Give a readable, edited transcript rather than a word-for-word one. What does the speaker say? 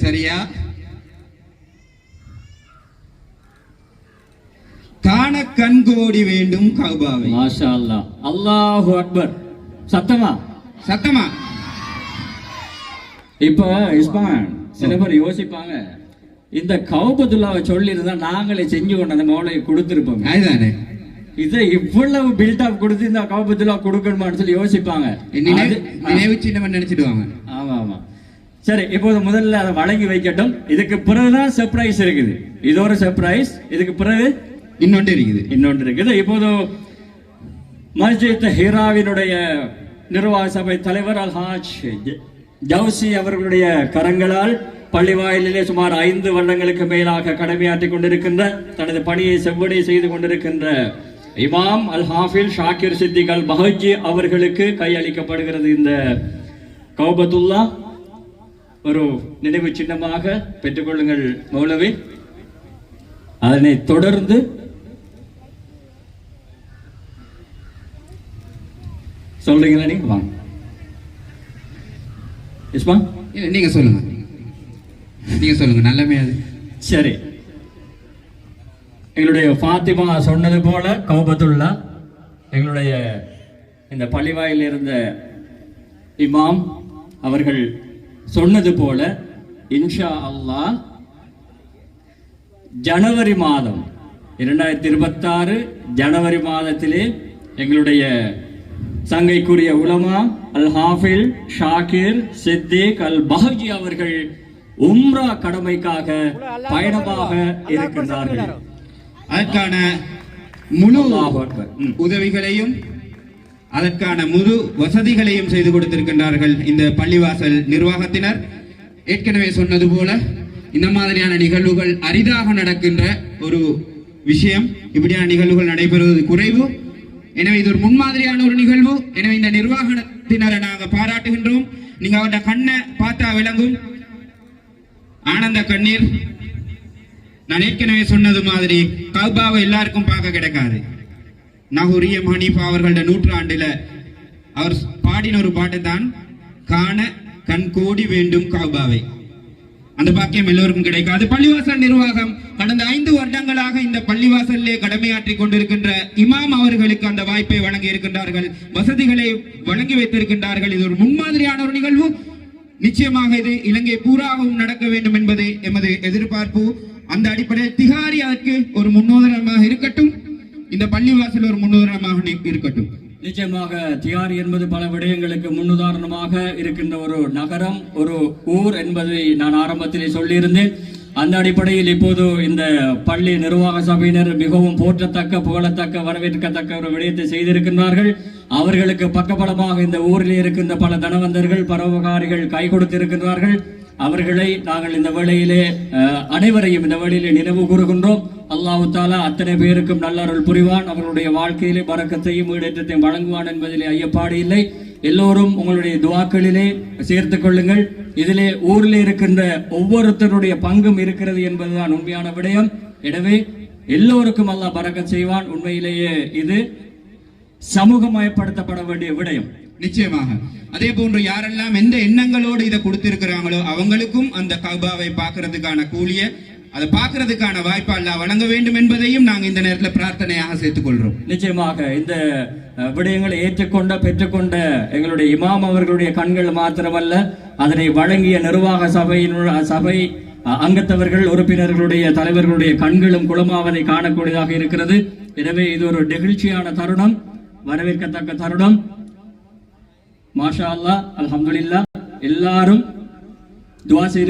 சரியா? காண கண்கோடி வேண்டும் கஅபாவை. மாஷா அல்லாஹ். அல்லாஹு அக்பர். சத்தமா சத்தமா. இப்ப இஸ்மான் சில பேர் யோசிப்பாங்க, இந்த கௌபத்துல்லாவை சொல்லி இருந்தா நாங்களே செஞ்சு கொண்டு அந்த மௌலையை கொடுத்துருப்போம். அதுதானே இதை இவ்வளவு பில்டப் கொடுத்து இந்த கௌபத்துல்லா கொடுக்கணுமான்னு சொல்லி யோசிப்பாங்க. நினைவு சின்னம் நினைச்சிடுவாங்க. ஆமா ஆமா. சரி, இப்போது முதல்ல அதை வழங்கி வைக்கட்டும். இதுக்கு பிறகுதான் சர்ப்ரைஸ் இருக்குது. இது ஒரு சர்ப்ரைஸ். இதுக்கு பிறகு இன்னொன்று இருக்குது. இப்போது மஸ்ஜித் ஹீராவினுடைய நிர்வாக சபை தலைவர் அல்ஹாஜ் ஜவுசி அவர்களுடைய கரங்களால் பள்ளிவாயிலே சுமார் 5 வருடங்களுக்கு மேலாக கடமையாற்றிக் கொண்டிருக்கின்ற, தனது பணியை செவ்வனே செய்து கொண்டிருக்கின்ற இமாம் அல் ஹாஃபில் ஷாக்கிர் சித்திக் அல் பஹஜி அவர்களுக்கு கையளிக்கப்படுகிறது இந்த கௌபத்துல்லா. ஒரு நினைவு சின்னமாக பெற்றுக்கொள்ளுங்கள் மௌலவி. அதனை தொடர்ந்து சொல்றீங்களா? நீங்க வாங்க. இஸ்மா, நீங்க சொல்லுங்க. நல்லமே அது. சரி, எங்களுடைய ஃபாத்திமா சொன்னது போல கௌபத்துல்லா எங்களுடைய இந்த பள்ளிவாயில் இருந்த இமாம் அவர்கள் சொன்னது போல இன்ஷா அல்லாஹ் ஜனவரி மாதம் 2026 ஜனவரி மாதத்திலே எங்களுடைய சங்கைக்குரிய உலமா அல் ஹாஃபில் ஷாக்கிர் சித்திக் அல் பஹஜி அவர்கள் உம்ரா கடமைக்காக பயணமாக இருக்கின்றார்கள். அதற்கான முழு உதவிகளையும் அதற்கான முழு வசதிகளையும் செய்து கொடுத்திருக்கின்றார்கள் இந்த பள்ளிவாசல் நிர்வாகத்தினர். ஏற்கனவே சொன்னது போல இந்த மாதிரியான நிகழ்வுகள் அரிதாக நடக்கின்ற ஒரு விஷயம். இப்படியான நிகழ்வுகள் நடைபெறுவது குறைவு. எனவே இது ஒரு முன்மாதிரியான ஒரு நிகழ்வு. எனவே இந்த நிர்வாகத்தினரை நாங்கள் பாராட்டுகின்றோம். நீங்க அவருடைய கண்ணை பார்த்தா விளங்கும் ஆனந்த கண்ணீர். நான் ஏற்கனவே சொன்னது மாதிரி கஅபாவை எல்லாருக்கும் பார்க்க கிடைக்காது. நஹுரியம் ஹனீஃபா அவர்களுடைய 100ஆண்டுல அவர் பாடின ஒரு பாட்டு தான் காண கண் கோடி வேண்டும் கஅபாவை. அந்த பாக்கியம் எல்லோருக்கும் கிடைக்காது. பள்ளிவாசல் நிர்வாகம் கடந்த 5 வருடங்களாக இந்த பள்ளிவாசலிலே கடமையாற்றி கொண்டிருக்கின்ற இமாம் அவர்களுக்கு அந்த வாய்ப்பை வழங்கி இருக்கின்றார்கள், வசதிகளை வழங்கி வைத்திருக்கின்றார்கள். இது ஒரு முன்மாதிரியான ஒரு நிகழ்வு. நிச்சயமாக இது இலங்கை பூராகவும் நடக்க வேண்டும் என்பது எமது எதிர்பார்ப்பு. அந்த அடிப்படையில் திகாரி அதற்கு ஒரு முன்னுதாரணமாக இருக்கட்டும், இந்த பள்ளிவாசல் ஒரு முன்னுதாரணமாக இருக்கட்டும். நிச்சயமாக தியாரி என்பது பல விடயங்களுக்கு முன்னுதாரணமாக இருக்கின்ற ஒரு நகரம், ஒரு ஊர் என்பதை நான் ஆரம்பத்திலே சொல்லியிருந்தேன். அந்த அடிப்படையில் இப்போது இந்த பள்ளி நிர்வாக சபையினர் மிகவும் போற்றத்தக்க, புகழத்தக்க, வரவேற்கத்தக்க ஒரு விடயத்தை செய்திருக்கின்றார்கள். அவர்களுக்கு பக்கபலமாக இந்த ஊரில் இருக்கின்ற பல தனவந்தர்கள், பரோபகாரிகள் கை கொடுத்திருக்கின்றார்கள். அவர்களை நாங்கள் இந்த வேளையிலே அனைவரையும் இந்த வேளையிலே நினைவு கூறுகின்றோம். அல்லாஹ் தஆலா அத்தனை பேருக்கும் நல்லருள் புரிவான். அவர்களுடைய வாழ்க்கையிலே பரக்கத்தையும் ஈடேற்றத்தையும் வழங்குவான் என்பதிலே ஐயப்பாடு இல்லை. எல்லோரும் உங்களுடைய துஆக்களிலே சேர்த்துக் கொள்ளுங்கள். இதிலே ஊரில் இருக்கின்ற ஒவ்வொருத்தருடைய பங்கும் இருக்கிறது என்பதுதான் உண்மையான விடயம். எனவே எல்லோருக்கும் அல்லாஹ் பரக்கத் செய்வான். உண்மையிலேயே இது சமூகமயப்படுத்தப்பட வேண்டிய விடயம். நிச்சயமாக அதே போன்று யாரெல்லாம் எந்த எண்ணங்களோடு இதை கொடுத்திருக்கிறாங்களோ அவங்களுக்கும் அந்த கஅபாவை பார்க்கறதுக்கான கூலிய, அதை பார்க்கறதுக்கான வாய்ப்பு அல்லாஹ் வழங்க வேண்டும் என்பதையும் நாங்கள் இந்த நேரத்தில் பிரார்த்தனையாக சேர்த்துக் கொள்றோம். நிச்சயமாக இந்த விடயங்களை ஏற்றுக்கொண்ட பெற்றுக்கொண்ட எங்களுடைய இமாம் அவர்களுடைய கண்கள் மாத்திரமல்ல, அதனை வழங்கிய நிர்வாக சபை அங்கத்தவர்கள், உறுப்பினர்களுடைய, தலைவர்களுடைய கண்களும் குளமாவதை காணக்கூடியதாக இருக்கிறது. எனவே இது ஒரு நெகிழ்ச்சியான தருணம், வரவேற்கத்தக்க தருணம். மாஷா அல்லாஹ், அல்ஹம்துலில்லாஹ். எல்லாரும் துஆ செய்து